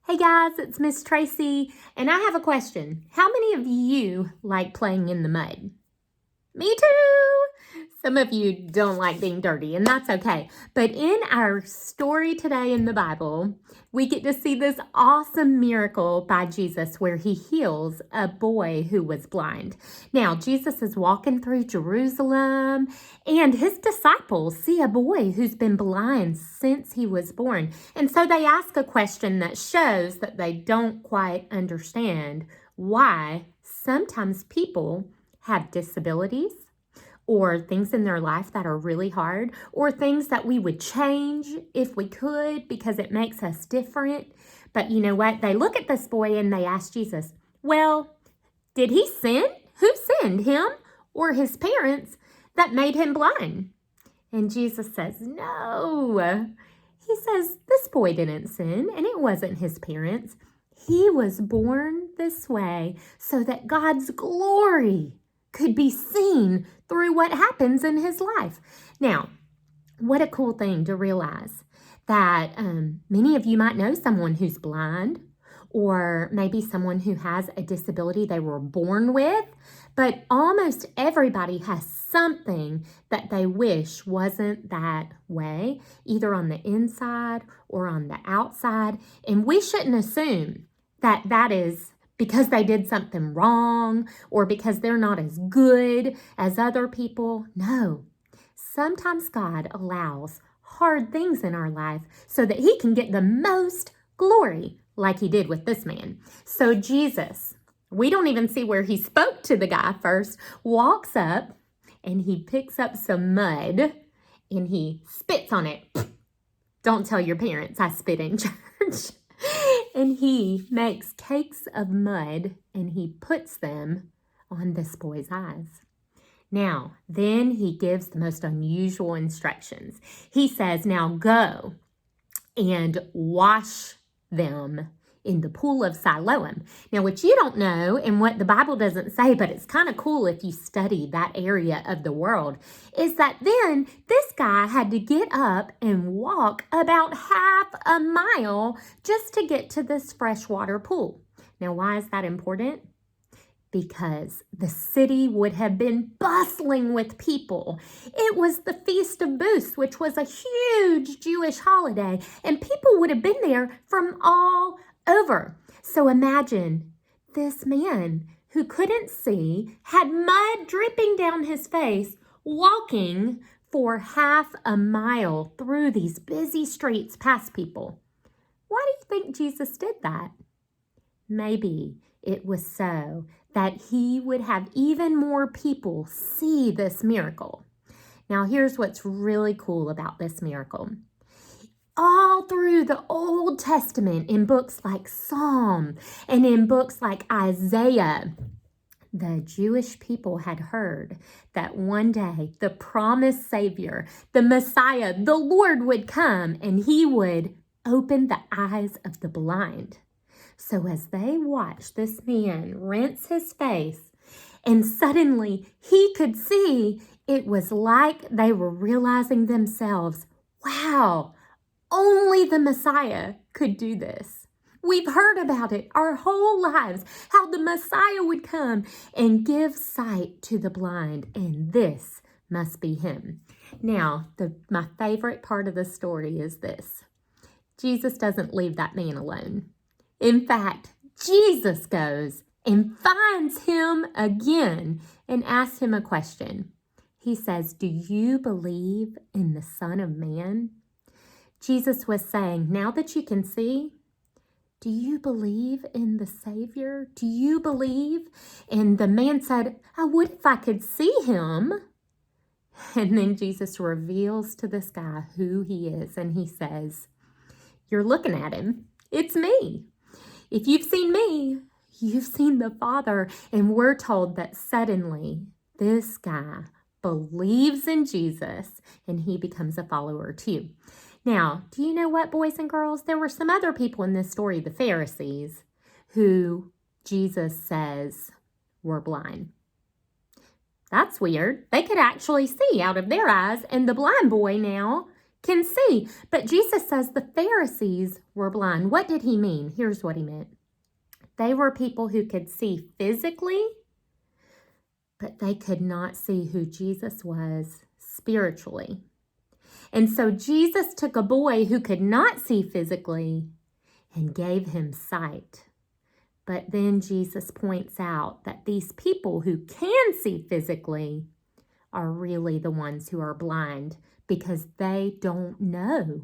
Hey guys, it's Miss Tracy, and I have a question. How many of you like playing in the mud? Me too! Some of you don't like being dirty, and that's okay. But in our story today in the Bible, we get to see this awesome miracle by Jesus where he heals a boy who was blind. Now, Jesus is walking through Jerusalem, and his disciples see a boy who's been blind since he was born. And so they ask a question that shows that they don't quite understand why sometimes people have disabilities or things in their life that are really hard or things that we would change if we could because it makes us different. But you know what? They look at this boy and they ask Jesus, well, did he sin? Who sinned, him or his parents that made him blind? And Jesus says, no. He says, this boy didn't sin and it wasn't his parents. He was born this way so that God's glory could be seen through what happens in his life. Now, what a cool thing to realize that many of you might know someone who's blind or maybe someone who has a disability they were born with, but almost everybody has something that they wish wasn't that way, either on the inside or on the outside. And we shouldn't assume that that is because they did something wrong or because they're not as good as other people. No, sometimes God allows hard things in our life so that he can get the most glory, like he did with this man. So Jesus, we don't even see where he spoke to the guy first, walks up and he picks up some mud and he spits on it. Don't tell your parents I spit in church. And he makes cakes of mud and he puts them on this boy's eyes. Now, then he gives the most unusual instructions. He says, now go and wash them in the pool of Siloam. Now, what you don't know and what the Bible doesn't say, but it's kind of cool if you study that area of the world, is that then this guy had to get up and walk about half a mile just to get to this freshwater pool. Now, why is that important? Because the city would have been bustling with people. It was the Feast of Booths, which was a huge Jewish holiday, and people would have been there from all over. So imagine this man who couldn't see, had mud dripping down his face, walking for half a mile through these busy streets past people. Why do you think Jesus did that? Maybe it was so that he would have even more people see this miracle. Now, here's what's really cool about this miracle. All through the Old Testament, in books like Psalm and in books like Isaiah, the Jewish people had heard that one day the promised Savior, the Messiah, the Lord would come and he would open the eyes of the blind. So as they watched this man rinse his face and suddenly he could see, it was like they were realizing themselves, wow, only the Messiah could do this. We've heard about it our whole lives, how the Messiah would come and give sight to the blind, and this must be him. Now, my favorite part of the story is this. Jesus doesn't leave that man alone. In fact, Jesus goes and finds him again and asks him a question. He says, do you believe in the Son of Man? Jesus was saying, now that you can see, do you believe in the Savior? Do you believe? And the man said, I would if I could see him. And then Jesus reveals to this guy who he is. And he says, you're looking at him. It's me. If you've seen me, you've seen the Father. And we're told that suddenly this guy believes in Jesus and he becomes a follower too. Now, do you know what, boys and girls? There were some other people in this story, the Pharisees, who Jesus says were blind. That's weird. They could actually see out of their eyes, and the blind boy now can see. But Jesus says the Pharisees were blind. What did he mean? Here's what he meant. They were people who could see physically, but they could not see who Jesus was spiritually. And so Jesus took a boy who could not see physically and gave him sight. But then Jesus points out that these people who can see physically are really the ones who are blind because they don't know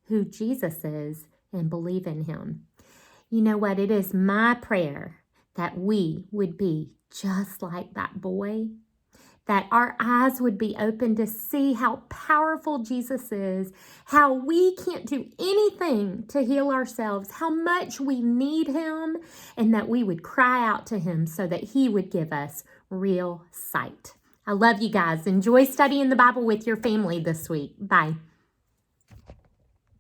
who Jesus is and believe in him. You know what? It is my prayer that we would be just like that boy, that our eyes would be open to see how powerful Jesus is, how we can't do anything to heal ourselves, how much we need him, and that we would cry out to him so that he would give us real sight. I love you guys. Enjoy studying the Bible with your family this week. Bye.